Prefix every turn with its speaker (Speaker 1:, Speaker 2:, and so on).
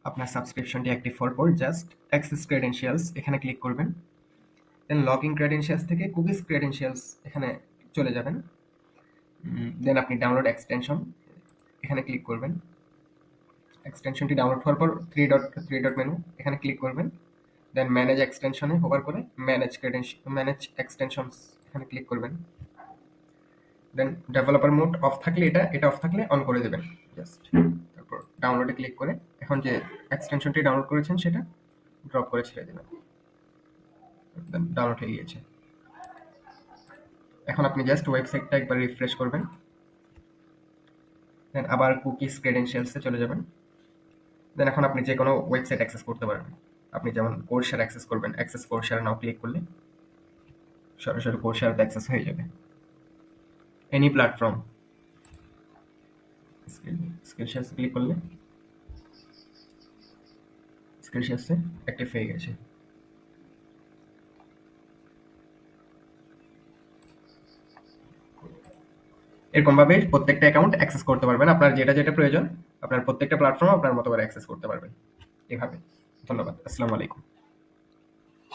Speaker 1: আপনার সাবস্ক্রিপশনটি অ্যাক্টিভ হওয়ার পর জাস্ট অ্যাক্সেস ক্রেডেনশিয়ালস এখানে ক্লিক করবেন। দেন লগইন ক্রেডেনশিয়ালস থেকে কুকিজ ক্রেডেনশিয়ালস এখানে চলে যাবেন। দেন আপনি ডাউনলোড এক্সটেনশন এখানে ক্লিক করবেন। এক্সটেনশনটি ডাউনলোড হওয়ার পর থ্রি ডট মেনু এখানে ক্লিক করবেন। দেন ম্যানেজ এক্সটেনশনে হোভার করে ম্যানেজ এক্সটেনশনস এখানে ক্লিক করবেন। দেন ডেভেলপার মোড অফ থাকলে এটা অফ থাকলে অন করে দেবেন জাস্ট। তারপর ডাউনলোডে ক্লিক করে এখন যে এক্সটেনশনটি ডাউনলোড করেছেন সেটা ড্রপ করে ছেড়ে দেবেন। দেন ডাউনলোড হয়ে গিয়েছে। এখন আপনি জাস্ট ওয়েবসাইটটা একবার রিফ্রেশ করবেন। দেন আবার কুকিজ ক্রেডেনশিয়ালসে চলে যাবেন। দেন এখন আপনি যে কোনো ওয়েবসাইট অ্যাক্সেস করতে পারবেন। আপনি যেমন কোর্সার অ্যাক্সেস করবেন, অ্যাক্সেস কোর্সার নাও ক্লিক করলে সরাসরি কোর্সারতে অ্যাক্সেস হয়ে যাবে। এনি প্ল্যাটফর্ম স্কিলশিয়াসে ক্লিক করলে স্কিলশিয়াসে অ্যাক্টিভ হয়ে গেছে। এরকমভাবে প্রত্যেকটা অ্যাকাউন্ট অ্যাক্সেস করতে পারবেন। আপনার যেটা প্রয়োজন আপনার প্রত্যেকটা প্ল্যাটফর্ম আপনার মতো করে অ্যাক্সেস করতে পারবেন এভাবে। ধন্যবাদ। আসসালামু আলাইকুম।